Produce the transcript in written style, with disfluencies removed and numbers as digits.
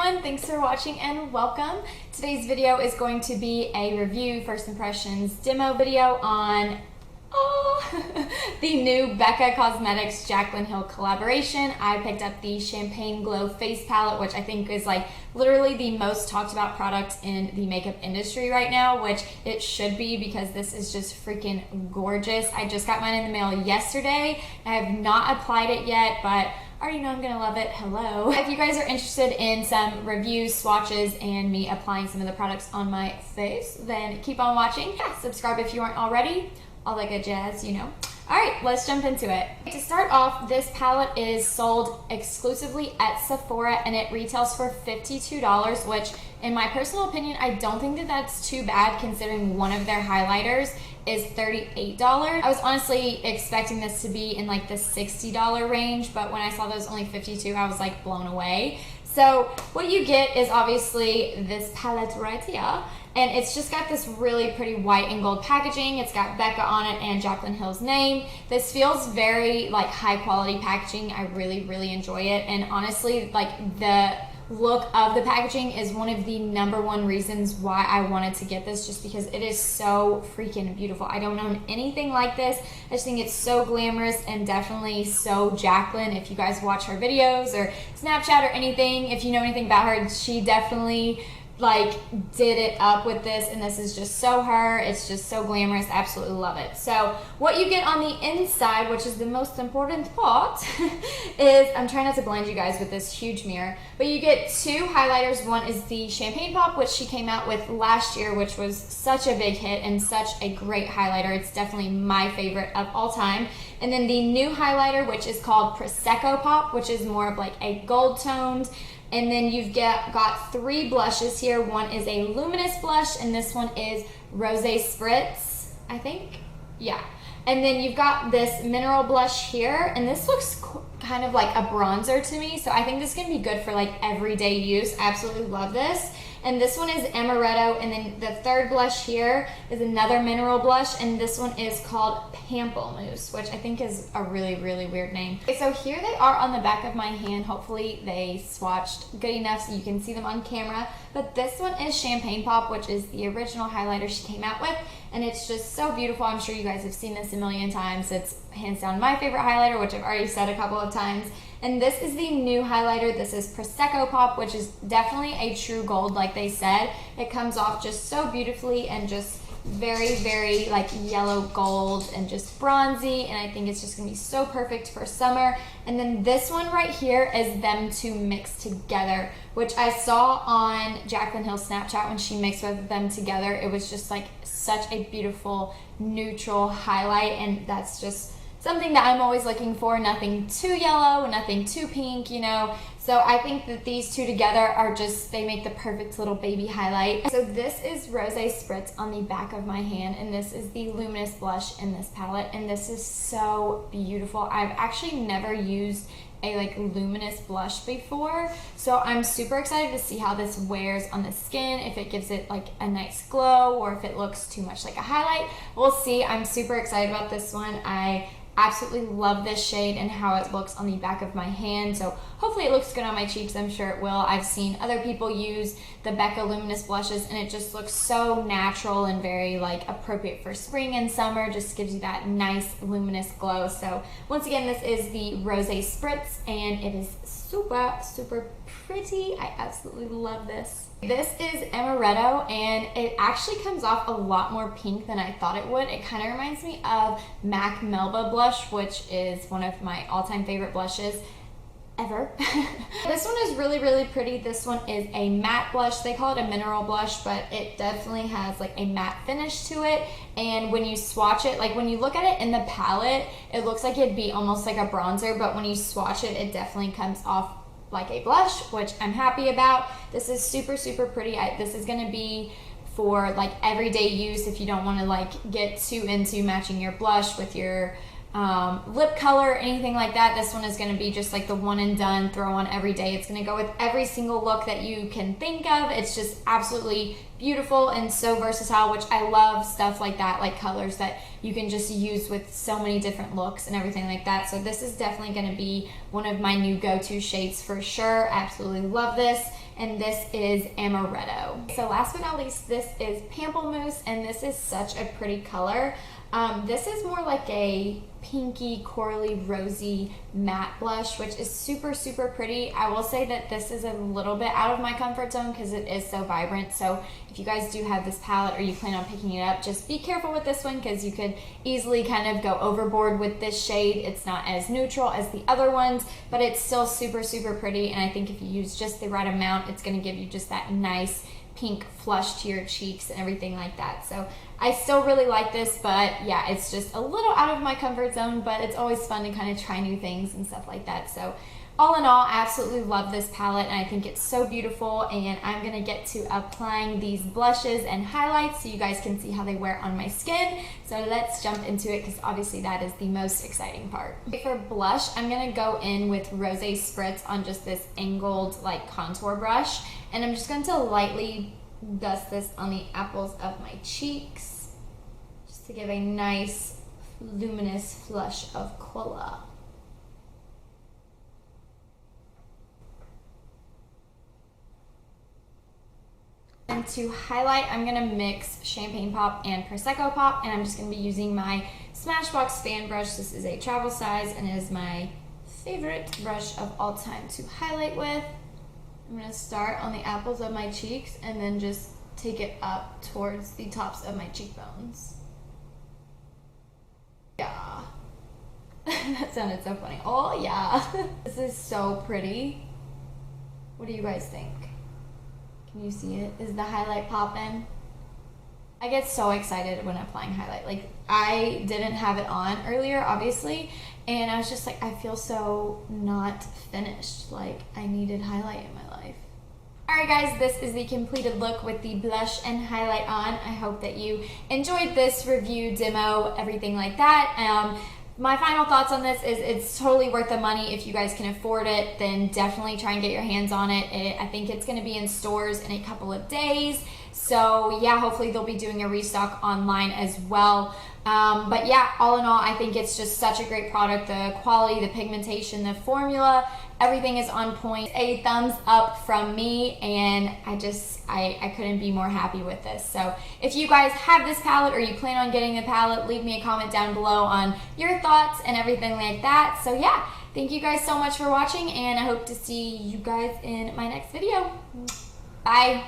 everyone, thanks for watching and welcome. Today's video is going to be a review, first impressions demo video on the new BECCA Cosmetics Jaclyn Hill collaboration. I picked up the Champagne Glow Face Palette, which I think is like literally the most talked about product in the makeup industry right now, which it should be because this is just freaking gorgeous. I just got mine in the mail yesterday. I have not applied it yet, but I already know I'm gonna love it. Hello. If you guys are interested in some reviews, swatches, and me applying some of the products on my face, then keep on watching. Yeah, subscribe if you aren't already. All that good jazz, you know. All right, let's jump into it. To start off, this palette is sold exclusively at Sephora and it retails for $52, which in my personal opinion, I don't think that that's too bad considering one of their highlighters is $38. I was honestly expecting this to be in like the $60 range, but when I saw those only $52, I was like blown away. So what you get is obviously this palette right here, and it's just got this really pretty white and gold packaging. It's got BECCA on it and Jaclyn Hill's name. This feels very like high quality packaging. I really enjoy it, and honestly, like the look of the packaging is one of the #1 reasons why I wanted to get this, just because it is so freaking beautiful. I don't own anything like this. I just think it's so glamorous and definitely so Jaclyn. If you guys watch her videos or Snapchat or anything, if you know anything about her, she definitely like did it up with this, and this is just so her. It's just so glamorous. Absolutely love it. So what you get on the inside, which is the most important part, is, I'm trying not to blind you guys with this huge mirror, but you get two highlighters. One is the Champagne Pop, which she came out with last year, which was such a big hit and such a great highlighter. It's definitely my favorite of all time. And then the new highlighter, which is called Prosecco Pop, which is more of like a gold toned. And then you've got three blushes here. One is a Luminous Blush, and this one is Rose Spritz, I think. Yeah. And then you've got this mineral blush here, and this looks kind of like a bronzer to me, so I think this is going to be good for like everyday use. Absolutely love this. And this one is Amaretto, and then the third blush here is another mineral blush, and this one is called Pamplemousse, which I think is a really weird name. Okay, so here they are on the back of my hand. Hopefully they swatched good enough so you can see them on camera. But this one is Champagne Pop, which is the original highlighter she came out with, and it's just so beautiful. I'm sure you guys have seen this a million times. It's hands down my favorite highlighter, which I've already said a couple of times. And this is the new highlighter. This is Prosecco Pop, which is definitely a true gold, like they said. It comes off just so beautifully and just very like yellow gold and just bronzy, and I think it's just gonna be so perfect for summer. And then this one right here is them two mixed together, which I saw on Jaclyn Hill's Snapchat when she mixed both of them together. It was just like such a beautiful neutral highlight, and that's just something that I'm always looking for. Nothing too yellow, nothing too pink, you know. So I think that these two together are just, they make the perfect little baby highlight. So this is Rose Spritz on the back of my hand, and this is the Luminous Blush in this palette, and this is so beautiful. I've actually never used a like luminous blush before, so I'm super excited to see how this wears on the skin, if it gives it like a nice glow or if it looks too much like a highlight. We'll see. I'm super excited about this one. I absolutely love this shade and how it looks on the back of my hand, so hopefully it looks good on my cheeks. I'm sure it will. I've seen other people use the BECCA luminous blushes, and it just looks so natural and very like appropriate for spring and summer. Just gives you that nice luminous glow. So once again, this is the Rose Spritz, and it is super pretty. I absolutely love this. This is Amaretto, and it actually comes off a lot more pink than I thought it would. It kind of reminds me of MAC Melba Blush, which is one of my all-time favorite blushes ever. This one is really pretty. This one is a matte blush. They call it a mineral blush, but it definitely has like a matte finish to it. And when you swatch it, like when you look at it in the palette, it looks like it'd be almost like a bronzer, but when you swatch it, it definitely comes off like a blush, which I'm happy about. This is super pretty. This is gonna be for like everyday use if you don't want to like get too into matching your blush with your lip color or anything like that. This one is going to be just like the one and done, throw on every day. It's going to go with every single look that you can think of. It's just absolutely beautiful and so versatile, which I love stuff like that, like colors that you can just use with so many different looks and everything like that. So this is definitely going to be one of my new go-to shades for sure. Absolutely love this. And this is Amaretto. So last but not least, this is Pamplemousse, and this is such a pretty color. This is more like a pinky, corally, rosy matte blush, which is super, super pretty. I will say that this is a little bit out of my comfort zone because it is so vibrant. So if you guys do have this palette or you plan on picking it up, just be careful with this one because you could easily kind of go overboard with this shade. It's not as neutral as the other ones, but it's still super, super pretty. And I think if you use just the right amount, it's going to give you just that nice pink flush to your cheeks and everything like that. So I still really like this, but yeah, it's just a little out of my comfort zone, but it's always fun to kind of try new things and stuff like that. So all in all, I absolutely love this palette, and I think it's so beautiful, and I'm gonna get to applying these blushes and highlights so you guys can see how they wear on my skin. So let's jump into it because obviously that is the most exciting part. Okay, for blush, I'm gonna go in with Rosé Spritz on just this angled like contour brush, and I'm just going to lightly dust this on the apples of my cheeks just to give a nice luminous flush of color. And to highlight, I'm going to mix Champagne Pop and Prosecco Pop, and I'm just going to be using my Smashbox fan brush. This is a travel size and it is my favorite brush of all time to highlight with. I'm going to start on the apples of my cheeks and then just take it up towards the tops of my cheekbones. Yeah. That sounded so funny. Oh yeah. This is so pretty. What do you guys think? Can you see it? Is the highlight popping? I get so excited when applying highlight. Like, I didn't have it on earlier, obviously, and I was just like, I feel so not finished. Like, I needed highlight in my life. Alright guys, this is the completed look with the blush and highlight on. I hope that you enjoyed this review, demo, everything like that. My final thoughts on this is it's totally worth the money. If you guys can afford it, then definitely try and get your hands on it. I think it's going to be in stores in a couple of days. So yeah, hopefully they'll be doing a restock online as well. But yeah, all in all, I think it's just such a great product. The quality, the pigmentation, the formula, everything is on point. A thumbs up from me, and I couldn't be more happy with this. So if you guys have this palette or you plan on getting the palette, leave me a comment down below on your thoughts and everything like that. So yeah, thank you guys so much for watching, and I hope to see you guys in my next video. Bye.